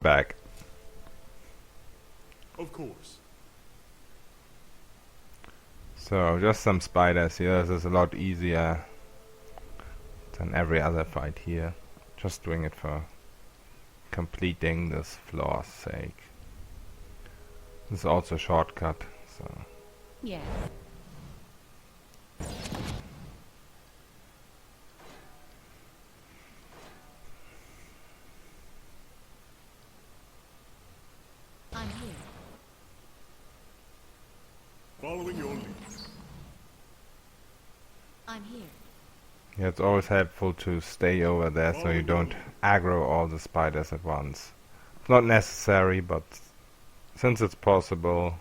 back. Of course. So just some spiders here. This is a lot easier than every other fight here. Just doing it for completing this floor's sake. This is also a shortcut, so Yes. I'm here. Following your lead. I'm here. yeah, it's always helpful to stay over there so you don't aggro all the spiders at once. It's not necessary, but since it's possible,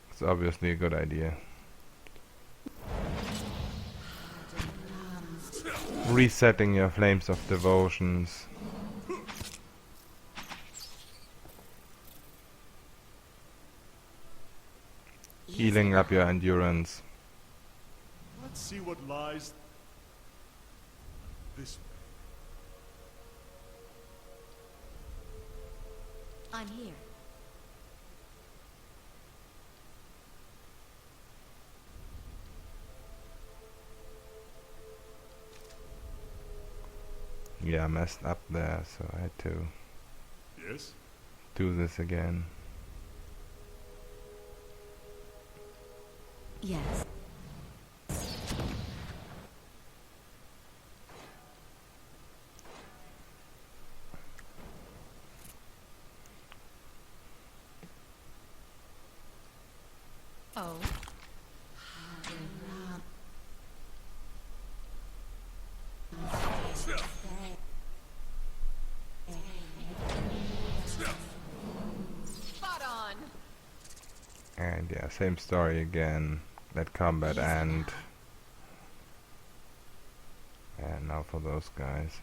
it's obviously a good idea. Resetting your flames of devotions. Healing up your endurance. Let's see what lies this way. I'm here. Yeah, I messed up there, so I had to Yes? do this again. Yes. Oh. Spot on. And yeah, same story again. Let combat end. And now for those guys.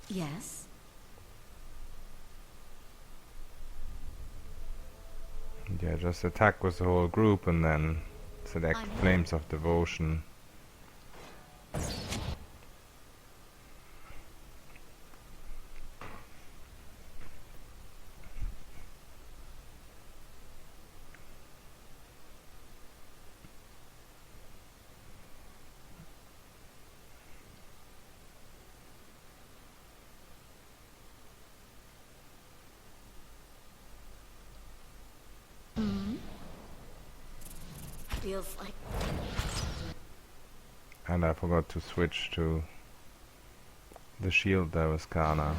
Yes. And yeah, just attack with the whole group and then select I'm here. Flames of Devotion. Hmm. Feels like And I forgot to switch to the shield there with Kana.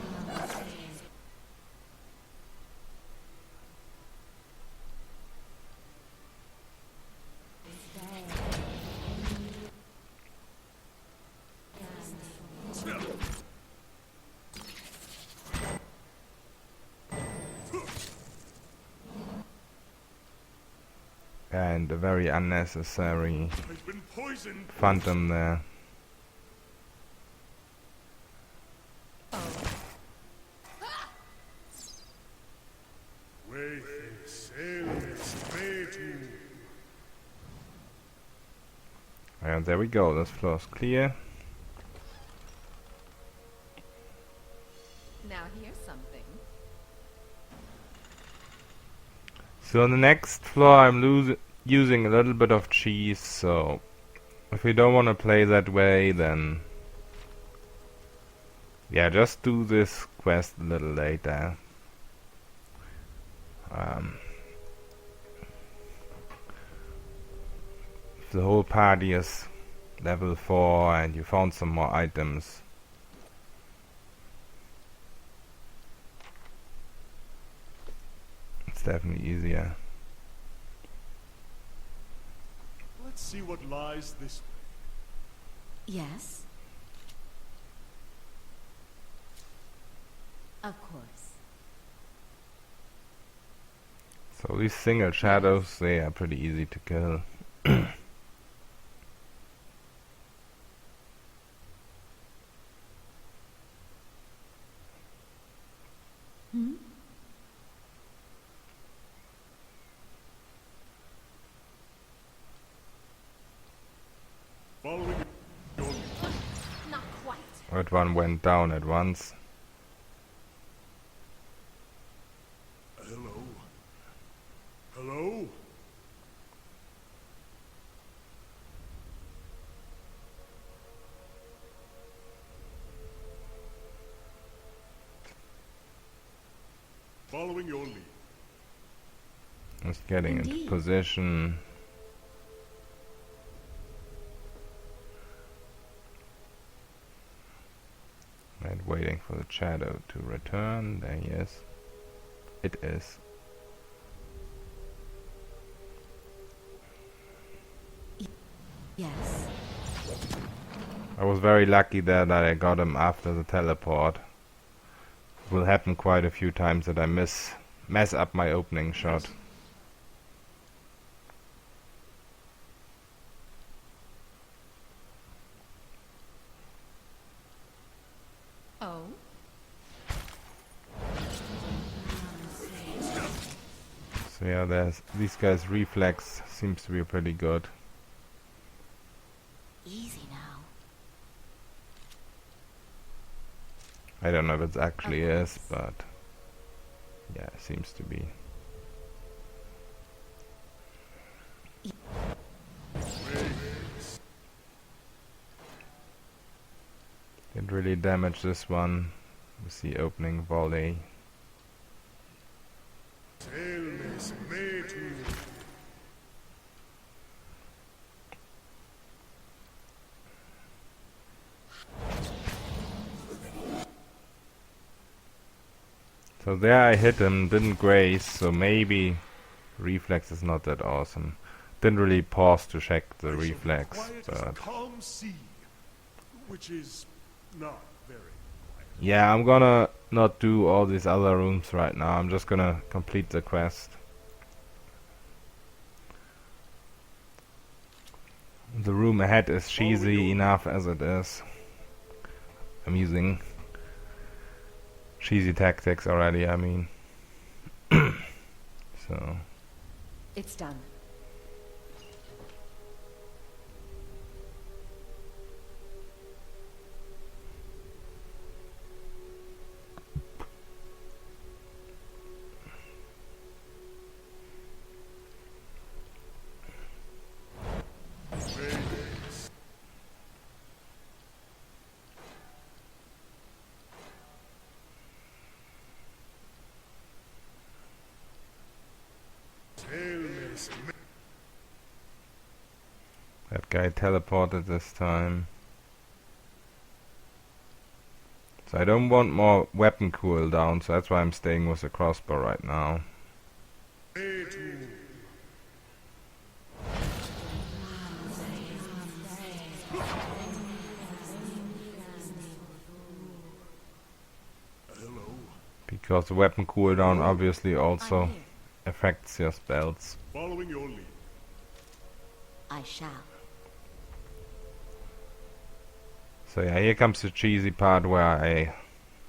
And a very unnecessary I've been poisoned. phantom there. Wayfair, sailor, stray to. And there we go, this floor's clear. now here's something. So on the next floor I'm using a little bit of cheese, so if you don't want to play that way, then yeah, just do this quest a little later. If the whole party is level 4 and you found some more items, it's definitely easier. Let's see what lies this way. Yes. Of course. So these single shadows, they are pretty easy to kill. Hmm? That one went down at once. Hello? Hello? Following your lead. Just getting into Indeed. position. And waiting for the shadow to return. There he is. It is. Yes. I was very lucky there that I got him after the teleport. It will happen quite a few times that I mess up my opening shot. Oh. So yeah, these guys' reflex seems to be pretty good. Easy now. I don't know if it actually is, but yeah, it seems to be. Didn't really damage this one with the opening volley. Helmes metu. So there I hit him, didn't graze, so maybe reflex is not that awesome. Didn't really pause to check the reflex, Quiet as a but calm sea, which is not very quiet. yeah, I'm gonna not do all these other rooms right now. I'm just gonna complete the quest. The room ahead is cheesy enough as it is. I'm using cheesy tactics already, I mean. So It's done. Helmes me- that guy teleported this time. So I don't want more weapon cooldown, so that's why I'm staying with the crossbow right now. metu. Hello? Because the weapon cooldown obviously I'm also here. affects your spells. Following your lead. I shall. So yeah, here comes the cheesy part where I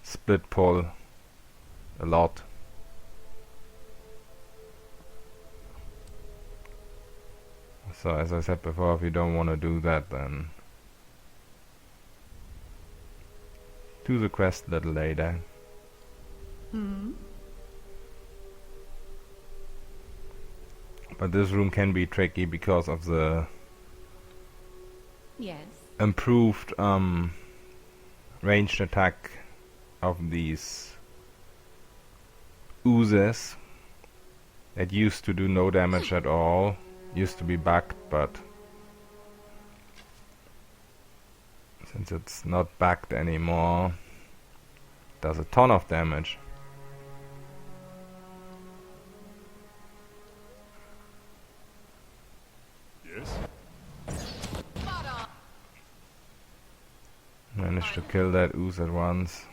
split pull a lot. So as I said before, if you don't want to do that, then do the quest a little later. Hmm. But this room can be tricky because of the Yes. improved ranged attack of these oozes. It used to do no damage at all. Used to be bugged, but since it's not bugged anymore, it does a ton of damage. Yes? Managed to kill that ooze at once.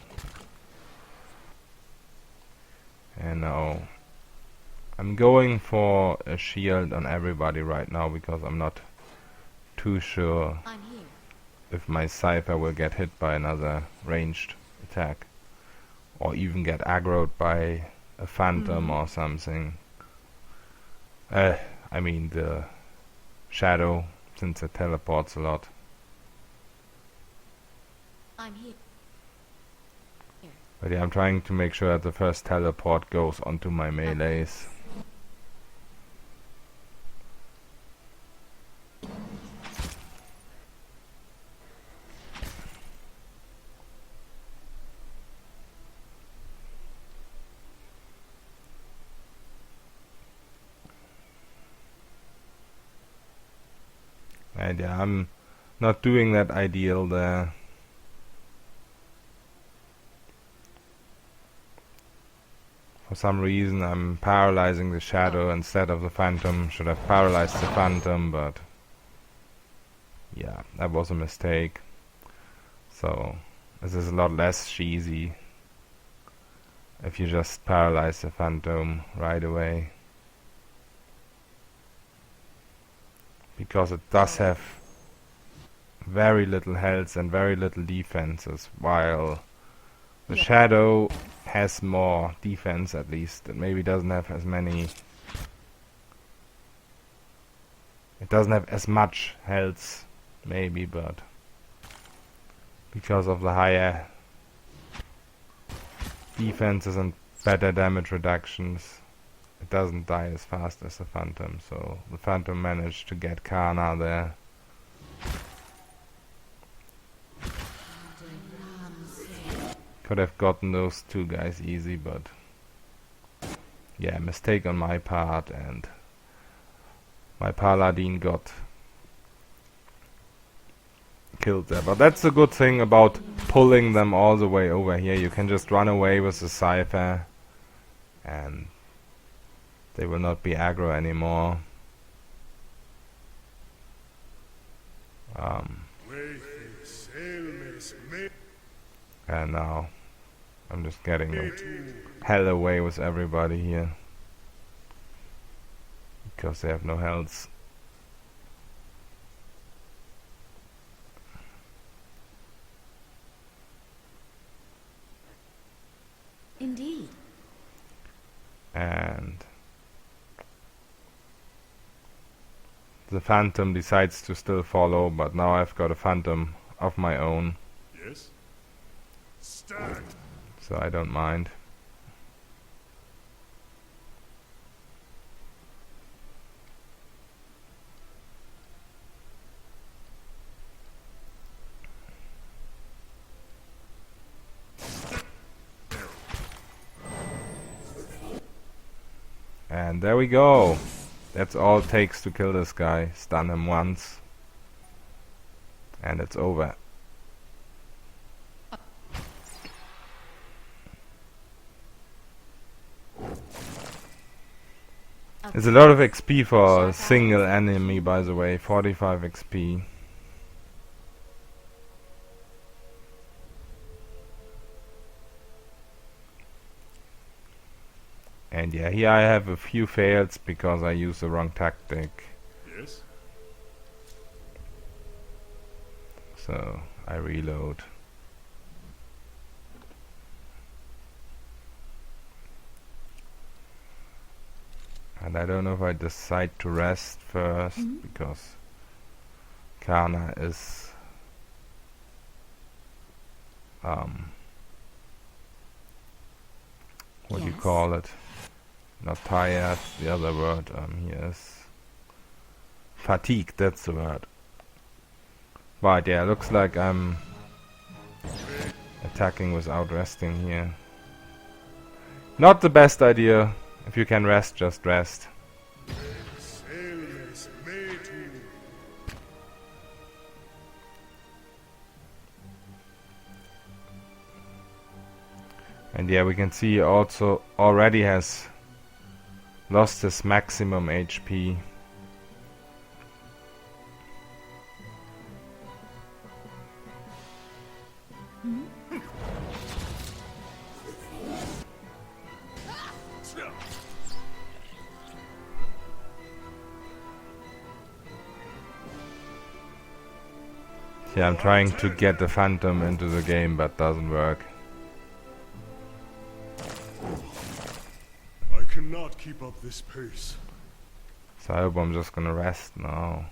And now I'm going for a shield on everybody right now because I'm not too sure I'm here. if my Cypher will get hit by another ranged attack or even get aggroed by a phantom or something. I mean the shadow, since it teleports a lot. I'm here. But yeah, I'm trying to make sure that the first teleport goes onto my melees. And yeah, I'm not doing that ideal there. For some reason I'm paralyzing the shadow instead of the phantom. Should have paralyzed the phantom, but yeah, that was a mistake. So this is a lot less cheesy if you just paralyze the phantom right away. Because it does have very little health and very little defenses, while the shadow has more defense at least. It maybe doesn't have as many. It doesn't have as much health, maybe, but because of the higher defenses and better damage reductions, it doesn't die as fast as the phantom. So the phantom managed to get Kana there. Could have gotten those two guys easy, but yeah, mistake on my part, and my paladin got killed there. But that's the good thing about pulling them all the way over here. You can just run away with the cipher and they will not be aggro anymore. And now I'm just getting the hell away with everybody here because they have no health. Indeed. And the phantom decides to still follow, but now I've got a phantom of my own. Yes. Stand. So I don't mind. And there we go. That's all it takes to kill this guy. Stun him once. And it's over. It's a lot of XP for a single enemy, by the way. 45 XP. And yeah, here I have a few fails because I used the wrong tactic. Yes. So I reload. And I don't know if I decide to rest first because Kana is what do you call it? Not tired, the other word he is fatigued, that's the word. But yeah, looks like I'm attacking without resting here. Not the best idea. If you can rest, just rest. And yeah, we can see he also already has lost his maximum HP. Yeah, I'm trying to get the phantom into the game, but doesn't work. I cannot keep up this pace. So I hope I'm just gonna rest now.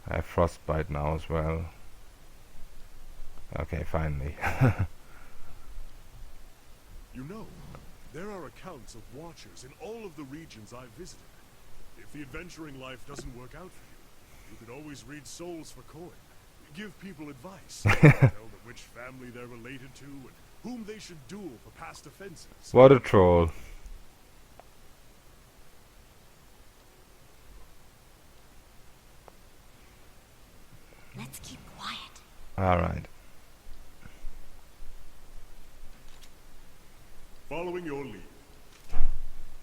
I have frostbite now as well. Okay, finally. You know, there are accounts of watchers in all of the regions I've visited. If the adventuring life doesn't work out for you, you could always read souls for coin. Give people advice. Tell them which family they're related to and whom they should duel for past offenses. What a troll. Let's keep quiet. Alright. Following your lead.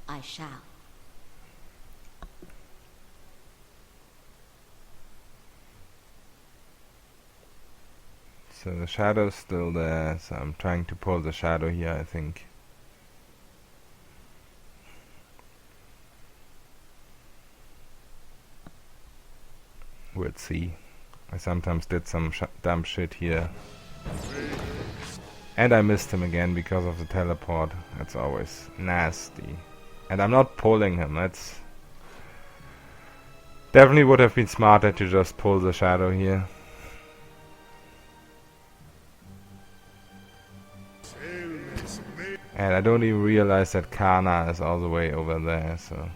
I shall. So the shadow's still there, so I'm trying to pull the shadow here, I think. We'll see. I sometimes did some dumb shit here. And I missed him again because of the teleport. That's always nasty. And I'm not pulling him, that's... Definitely would have been smarter to just pull the shadow here. And I don't even realize that Kana is all the way over there, so...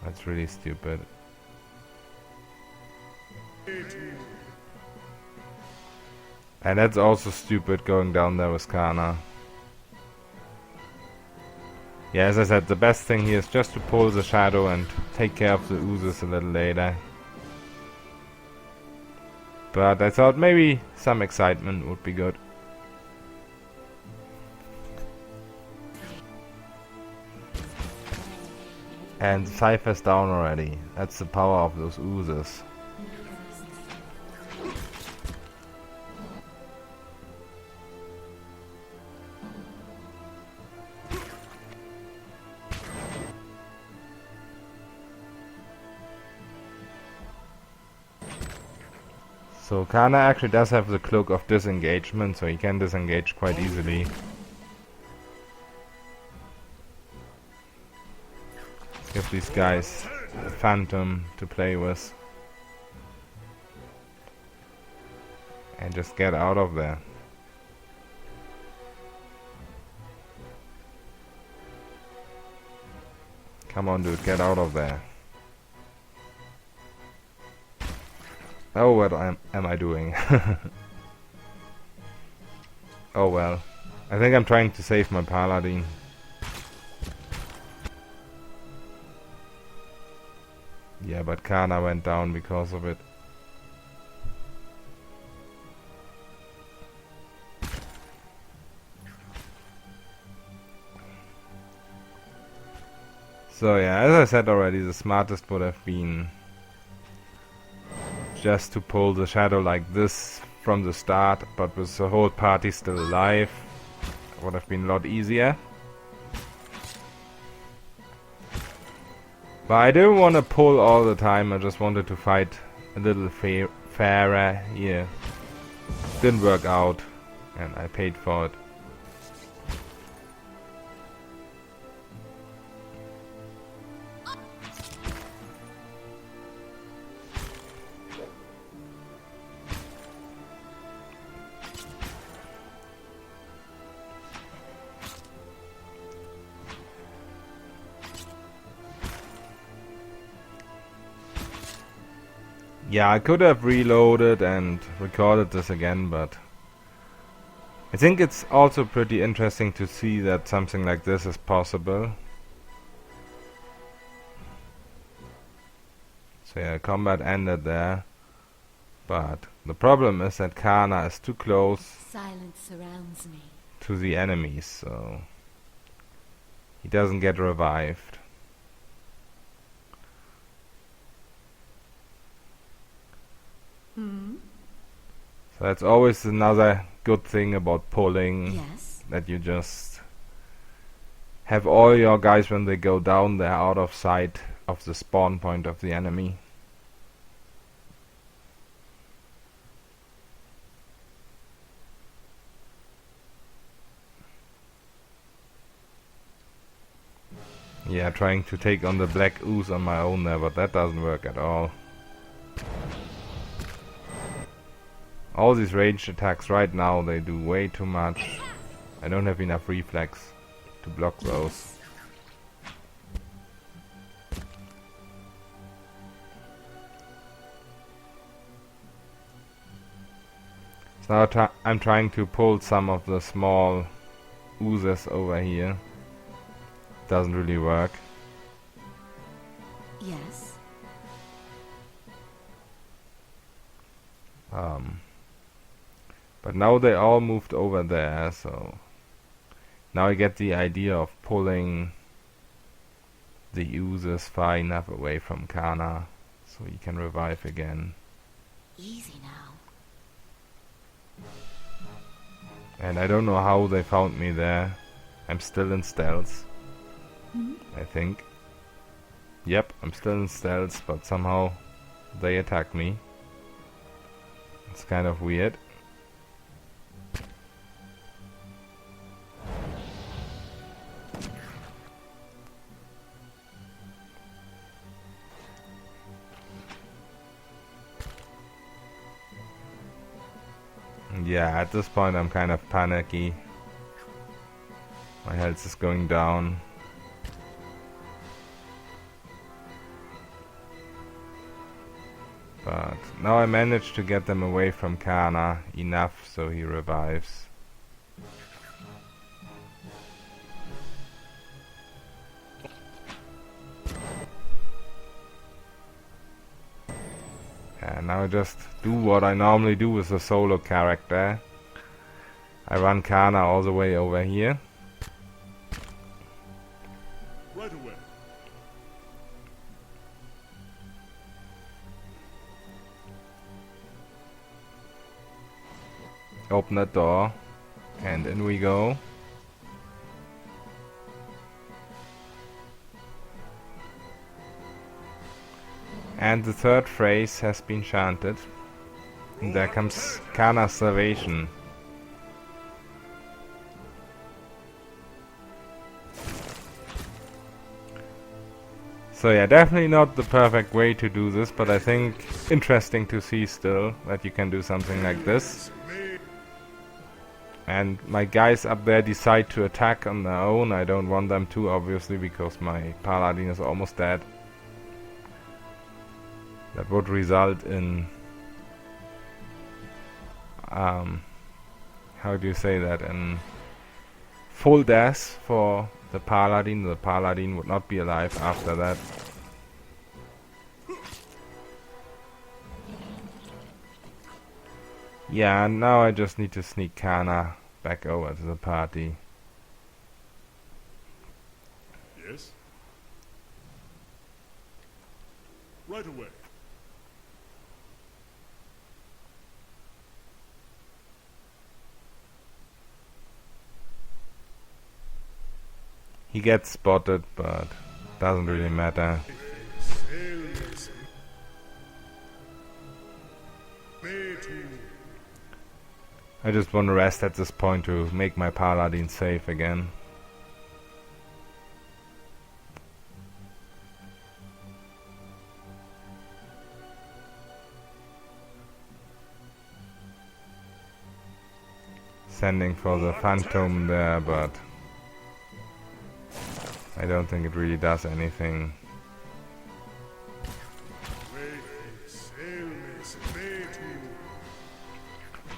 That's really stupid. And that's also stupid going down there with Kana. Yeah, as I said, the best thing here is just to pull the shadow and take care of the oozes a little later. But I thought maybe some excitement would be good. And Cypher's down already. That's the power of those oozes. So Kana actually does have the cloak of disengagement, so he can disengage quite easily. Give these guys a phantom to play with. And just get out of there. Come on dude, get out of there. Oh, what am I doing? Oh well. I think I'm trying to save my paladin. Yeah, but Kana went down because of it. So yeah, as I said already, the smartest would have been just to pull the shadow like this from the start, but with the whole party still alive, it would have been a lot easier. But I didn't want to pull all the time, I just wanted to fight a little fairer here. Didn't work out, and I paid for it. Yeah, I could have reloaded and recorded this again, but I think it's also pretty interesting to see that something like this is possible. So yeah, combat ended there. But the problem is that Kana is too close Silence surrounds me. to the enemies, so he doesn't get revived. So that's always another good thing about pulling. Yes. That you just have all your guys, when they go down, they're out of sight of the spawn point of the enemy. Yeah, trying to take on the black ooze on my own there, but that doesn't work at all. All these ranged attacks right now, they do way too much. I don't have enough reflex to block those. So now I'm trying to pull some of the small oozes over here. Doesn't really work. Yes. But now they all moved over there, so now I get the idea of pulling the oozes far enough away from Kana so he can revive again. Easy now. And I don't know how they found me there. I'm still in stealth, I think. Yep, I'm still in stealth, but somehow they attack me. It's kind of weird. Yeah, at this point I'm kind of panicky. My health is going down. But now I managed to get them away from Kana enough so he revives. And now I just do what I normally do with a solo character. I run Kana all the way over here. Right away. Open that door. And in we go. And the third phrase has been chanted. And there comes Kana's salvation. So yeah, definitely not the perfect way to do this, but I think interesting to see still that you can do something like this. And my guys up there decide to attack on their own. I don't want them to, obviously, because my paladin is almost dead. That would result in how do you say that, in full death for the paladin. The paladin would not be alive after that. Yeah, and now I just need to sneak Kana back over to the party. Yes? Right away. He gets spotted, but doesn't really matter. I just want to rest at this point to make my paladin safe again. Sending for the phantom there, but I don't think it really does anything.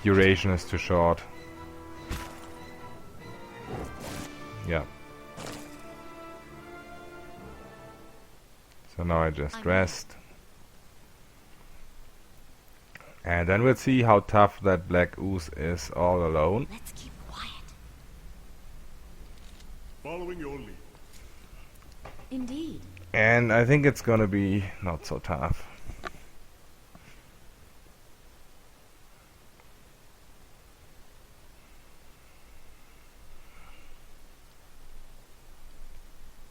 Duration is too short. Yeah. So now I just rest. And then we'll see how tough that black ooze is all alone. Let's keep quiet. Following your lead. Indeed. And I think it's gonna be not so tough.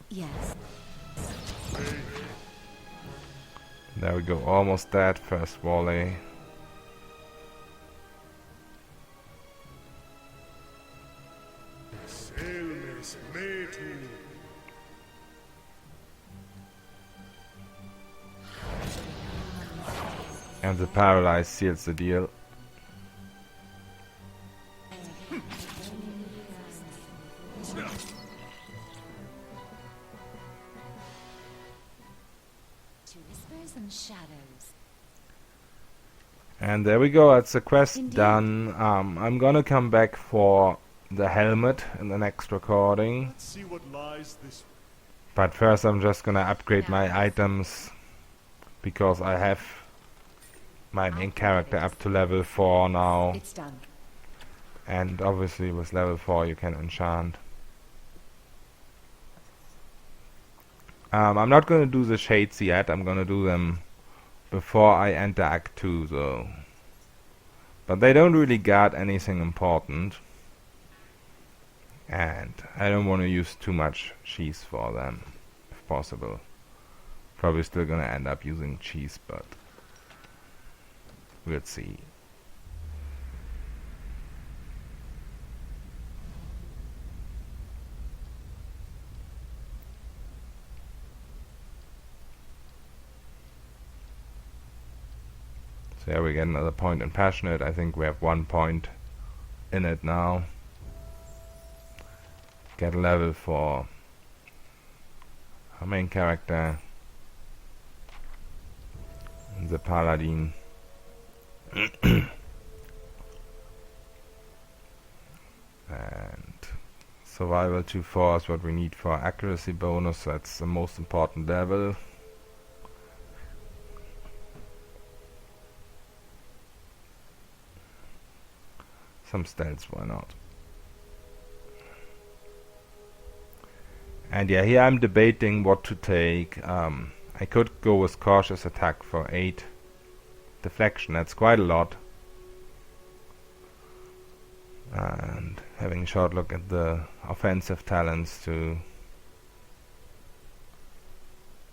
Yes. There we go, almost dead, first volley. And the paralyze seals the deal. to whispers and shadows. And there we go, that's the quest Indeed. done. I'm gonna come back for the helmet in the next recording. Let's see what lies this way. But first I'm just gonna upgrade Now my this. items, because I have my main character up to level 4 now. It's done. And obviously with level 4 you can enchant. I'm not gonna do the shades yet, I'm gonna do them before I enter Act 2 though. But they don't really guard anything important. And I don't want to use too much cheese for them, if possible. Probably still gonna end up using cheese, but we'll see. So yeah, we get another point in Passionate. I think we have 1 point in it now. Get a level for our main character, the Paladin. And Survival 2-4 is what we need for accuracy bonus, so that's the most important level. Some stats, why not? And yeah, here I'm debating what to take. I could go with cautious attack for 8 deflection, that's quite a lot. And having a short look at the offensive talents too.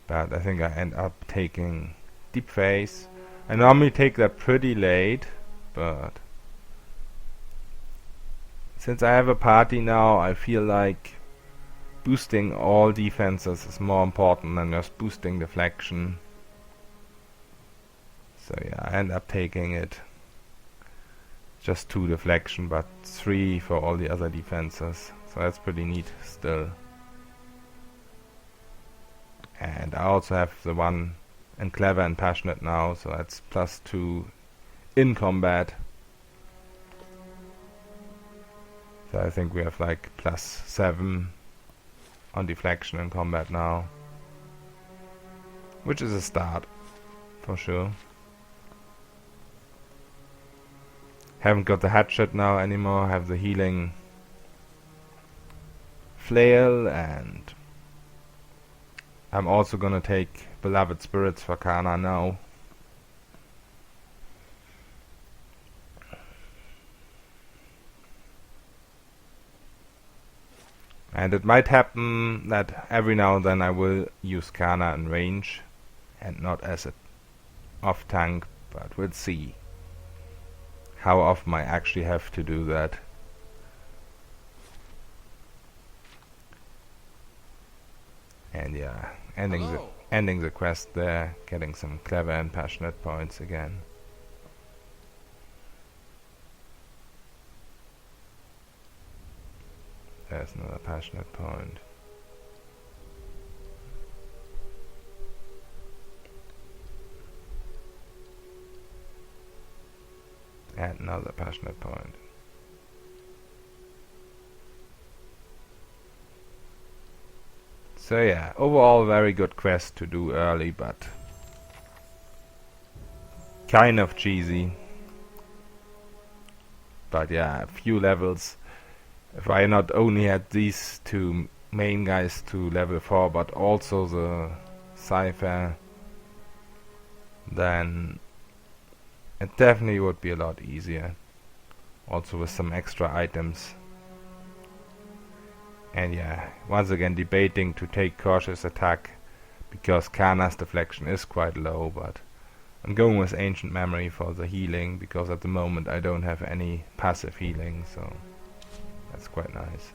But I think I end up taking Deep Phase. I normally take that pretty late, but since I have a party now, I feel like boosting all defenses is more important than just boosting deflection. So yeah, I end up taking it. Just 2 deflection, but 3 for all the other defenses. So that's pretty neat still. And I also have the one in Clever and Passionate now, so that's +2 in combat. So I think we have like +7 on deflection in combat now, which is a start for sure. Haven't got the hatchet now anymore, have the healing flail, and I'm also gonna take Beloved Spirits for Kana now. And it might happen that every now and then I will use Kana in range and not as a off tank, but we'll see how often I actually have to do that. And yeah, ending the quest there, getting some Clever and Passionate points again. There's another Passionate point. And another Passionate point. So yeah, overall very good quest to do early, but kind of cheesy. But yeah, a few levels. If I not only had these 2 main guys to level 4, but also the Cypher, then it definitely would be a lot easier. Also with some extra items. And yeah, once again debating to take Cautious Attack, because Kana's deflection is quite low, but I'm going with Ancient Memory for the healing, because at the moment I don't have any passive healing, so that's quite nice.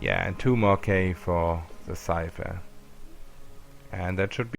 Yeah, and 2 more K for the Cypher. And that should be